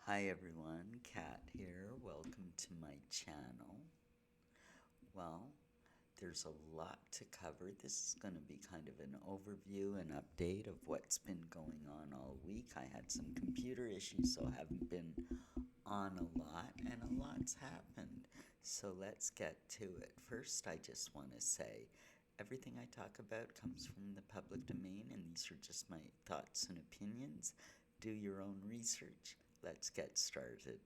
Hi everyone, Kat here. Welcome to my channel. Well, there's a lot to cover. This is going to be kind of an overview and update of what's been going on all week. I had some computer issues, so I haven't been on a lot, and a lot's happened. So let's get to it. First, I just want to say everything I talk about comes from the public domain, and these are just my thoughts and opinions. Do your own research. Let's get started.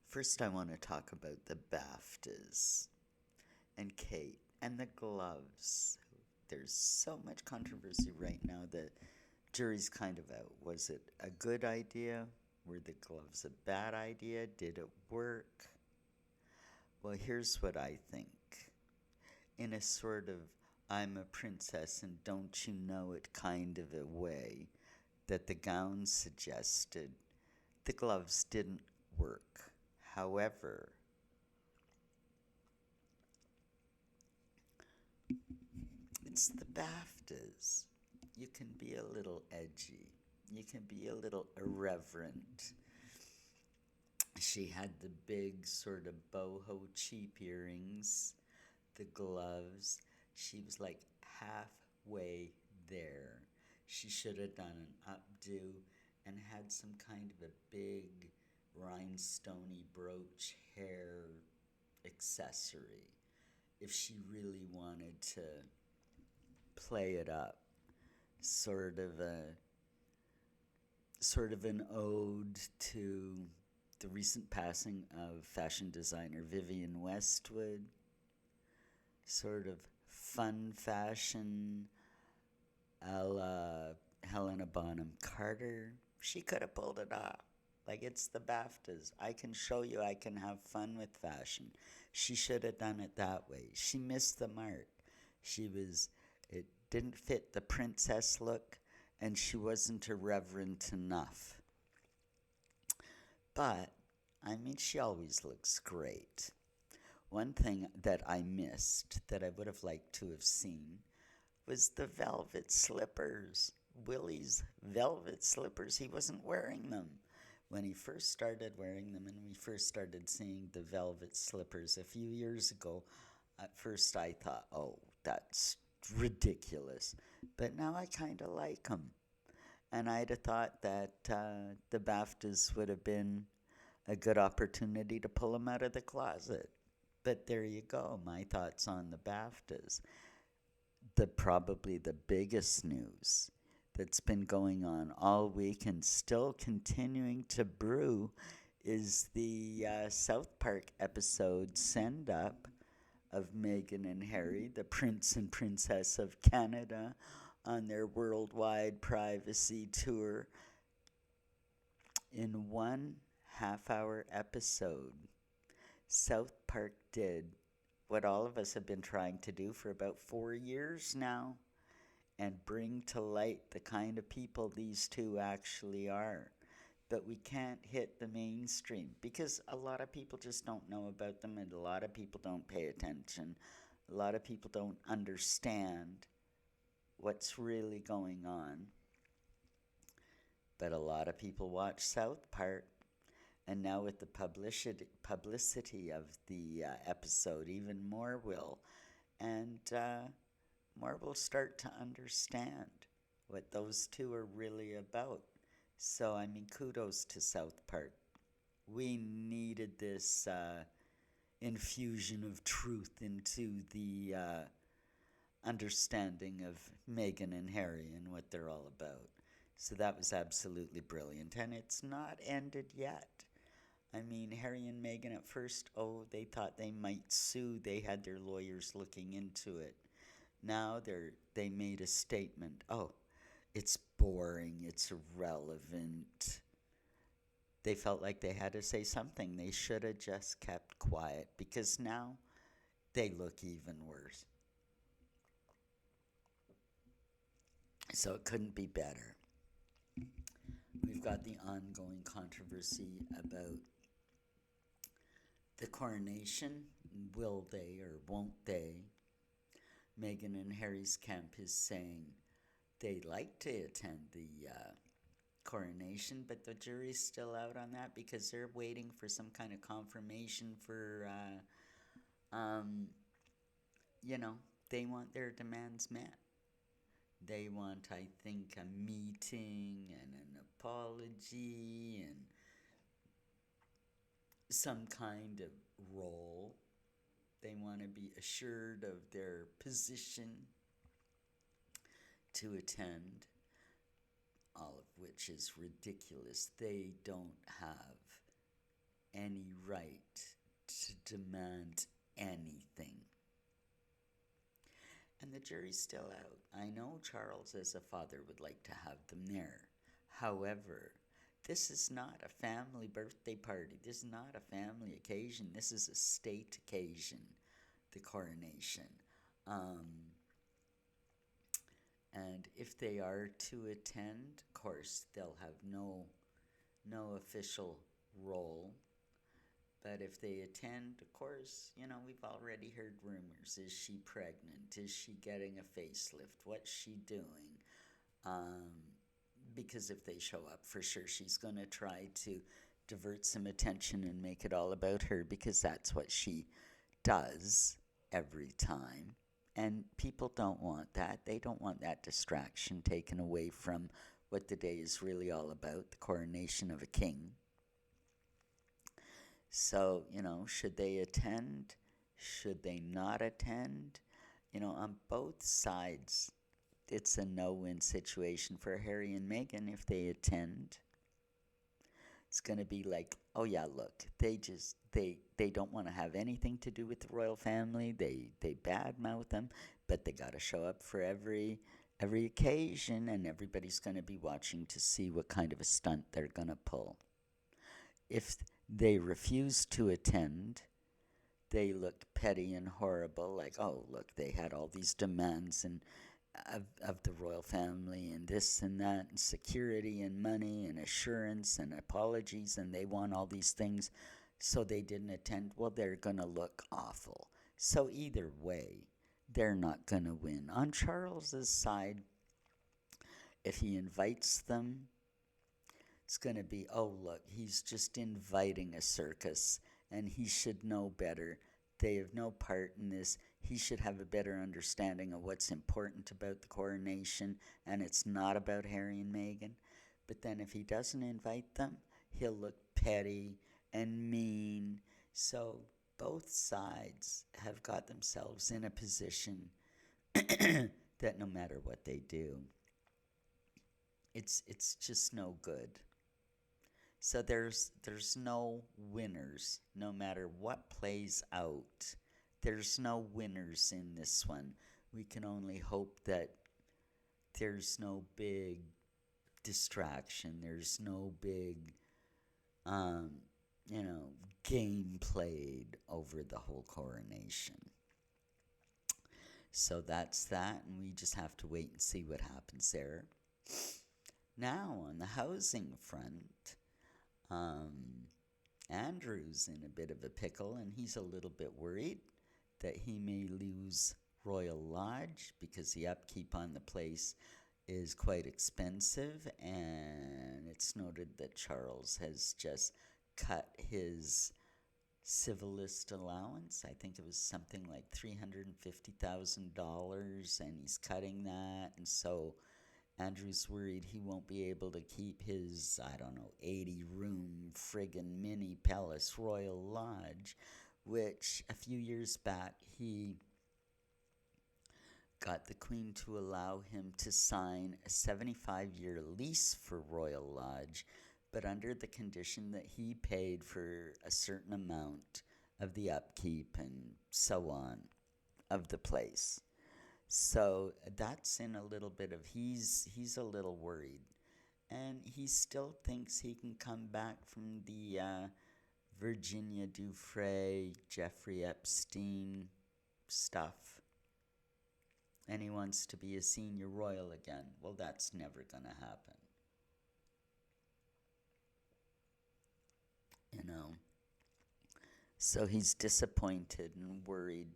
First, I want to talk about the BAFTA'S and Kate and the gloves. There's so much controversy right now. The jury's kind of out. Was it a good idea? Were the gloves a bad idea? Did it work? Well, here's what I think. In a sort of I'm a princess and don't you know it kind of a way that the gowns suggested, the gloves didn't work. However, it's the BAFTAs. You can be a little edgy. You can be a little irreverent. She had the big sort of boho cheap earrings, the gloves. She was like halfway there. She should have done an updo and had some kind of a big rhinestoney brooch hair accessory if she really wanted to play it up. Sort of an ode to the recent passing of fashion designer Vivienne Westwood. Sort of fun fashion a la Helena Bonham Carter. She could have pulled it off. Like, it's the BAFTAs. I can show you I can have fun with fashion. She should have done it that way. She missed the mark. It didn't fit the princess look, and she wasn't irreverent enough. But, I mean, she always looks great. One thing that I missed that I would have liked to have seen was the velvet slippers. Willie's velvet slippers. He wasn't wearing them when he first started wearing them, and we first started seeing the velvet slippers a few years ago. At first I thought, oh, that's ridiculous. But now I kind of like them. And I'd have thought that the BAFTAs would have been a good opportunity to pull them out of the closet. But there you go, my thoughts on the BAFTAs. Probably the biggest news that's been going on all week and still continuing to brew is the South Park episode Send Up of Meghan and Harry, the Prince and Princess of Canada, on their worldwide privacy tour. In one half-hour episode, South Park did what all of us have been trying to do for about 4 years now, and bring to light the kind of people these two actually are. But we can't hit the mainstream because a lot of people just don't know about them, and a lot of people don't pay attention. A lot of people don't understand what's really going on. But a lot of people watch South Park, and now with the publicity of the episode, even more will. And more will start to understand what those two are really about. So, I mean, kudos to South Park. We needed this infusion of truth into the understanding of Meghan and Harry and what they're all about. So that was absolutely brilliant. And it's not ended yet. I mean, Harry and Meghan at first, they thought they might sue. They had their lawyers looking into it. Now they made a statement. Oh, it's boring. It's irrelevant. They felt like they had to say something. They should have just kept quiet because now they look even worse. So it couldn't be better. We've got the ongoing controversy about the coronation. Will they or won't they? Meghan and Harry's camp is saying they'd like to attend the coronation, but the jury's still out on that because they're waiting for some kind of confirmation for, you know, they want their demands met. They want, I think, a meeting and an apology and some kind of role. They want to be assured of their position to attend, all of which is ridiculous. They don't have any right to demand anything. And the jury's still out. I know Charles, as a father, would like to have them there. However, this is not a family birthday party. This is not a family occasion. This is a state occasion, the coronation. And if they are to attend, of course, they'll have no official role. But if they attend, of course, you know, we've already heard rumors. Is she pregnant? Is she getting a facelift? What's she doing? Because if they show up, for sure she's going to try to divert some attention and make it all about her, because that's what she does every time. And people don't want that. They don't want that distraction taken away from what the day is really all about, the coronation of a king. So, you know, should they attend? Should they not attend? You know, on both sides, it's a no-win situation for Harry and Meghan. If they attend, it's going to be like, oh yeah, look, they don't want to have anything to do with the royal family. They badmouth them, but they got to show up for every occasion, and everybody's going to be watching to see what kind of a stunt they're going to pull. If they refuse to attend, they look petty and horrible, like, oh, look, they had all these demands and of the royal family and this and that and security and money and assurance and apologies, and they want all these things, so they didn't attend. Well, they're going to look awful. So either way, they're not going to win. On Charles's side, if he invites them, it's going to be, oh, look, he's just inviting a circus, and he should know better. They have no part in this. He should have a better understanding of what's important about the coronation, and it's not about Harry and Meghan. But then if he doesn't invite them, he'll look petty and mean. So both sides have got themselves in a position that no matter what they do, it's just no good. So there's no winners, no matter what plays out. There's no winners in this one. We can only hope that there's no big distraction. There's no big, game played over the whole coronation. So that's that, and we just have to wait and see what happens there. Now, on the housing front, Andrew's in a bit of a pickle, and he's a little bit worried that he may lose Royal Lodge because the upkeep on the place is quite expensive, and it's noted that Charles has just cut his civil list allowance. I think it was something like $350,000, and he's cutting that, and so Andrew's worried he won't be able to keep his, 80-room friggin' mini palace Royal Lodge, which a few years back he got the Queen to allow him to sign a 75-year lease for Royal Lodge, but under the condition that he paid for a certain amount of the upkeep and so on of the place. So that's in a little bit of, he's a little worried. And he still thinks he can come back from the Virginia Dufresne, Jeffrey Epstein stuff. And he wants to be a senior royal again. Well, that's never going to happen. So he's disappointed and worried.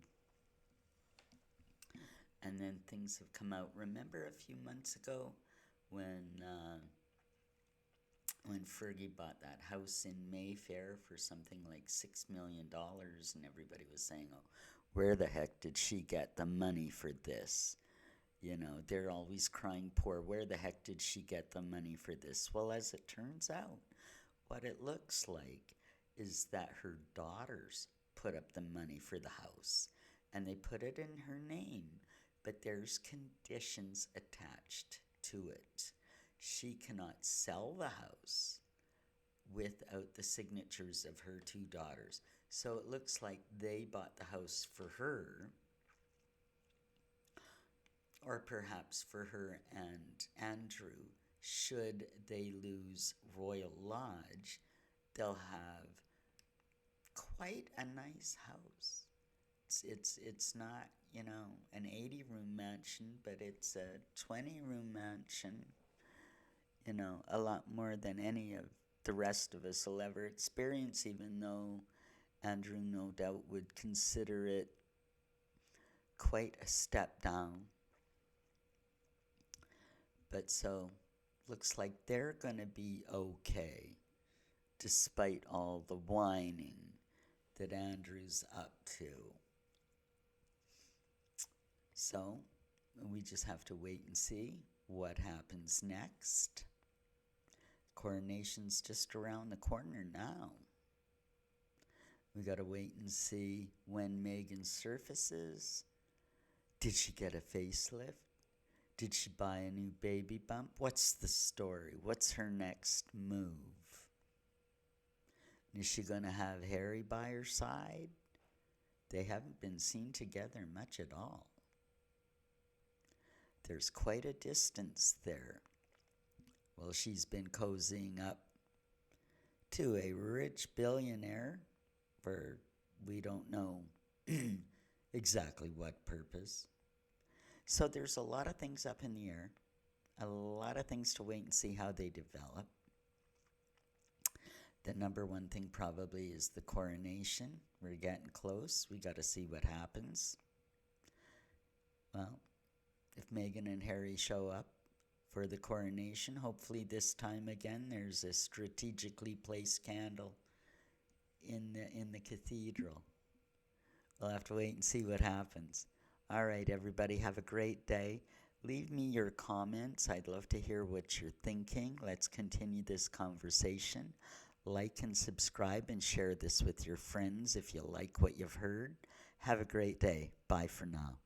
And then things have come out. Remember a few months ago when when Fergie bought that house in Mayfair for something like $6 million, and everybody was saying, oh, where the heck did she get the money for this? You know, they're always crying poor. Where the heck did she get the money for this? Well, as it turns out, what it looks like is that her daughters put up the money for the house, and they put it in her name, but there's conditions attached to it. She cannot sell the house without the signatures of her two daughters. So it looks like they bought the house for her, or perhaps for her and Andrew. Should they lose Royal Lodge, they'll have quite a nice house. It's not, you know, an 80-room mansion, but it's a 20-room mansion. You know, a lot more than any of the rest of us will ever experience, even though Andrew no doubt would consider it quite a step down. But so, looks like they're going to be okay, despite all the whining that Andrew's up to. So, we just have to wait and see what happens next. Coronation's just around the corner now. We gotta wait and see when Meghan surfaces. Did she get a facelift? Did she buy a new baby bump? What's the story? What's her next move? Is she gonna have Harry by her side? They haven't been seen together much at all. There's quite a distance there. Well, she's been cozying up to a rich billionaire for we don't know exactly what purpose. So there's a lot of things up in the air, a lot of things to wait and see how they develop. The number one thing probably is the coronation. We're getting close. We got to see what happens. Well, if Meghan and Harry show up for the coronation, hopefully this time again there's a strategically placed candle in the cathedral. We'll have to wait and see what happens. All right, everybody, have a great day. Leave me your comments. I'd love to hear what you're thinking. Let's continue this conversation. Like and subscribe and share this with your friends if you like what you've heard. Have a great day. Bye for now.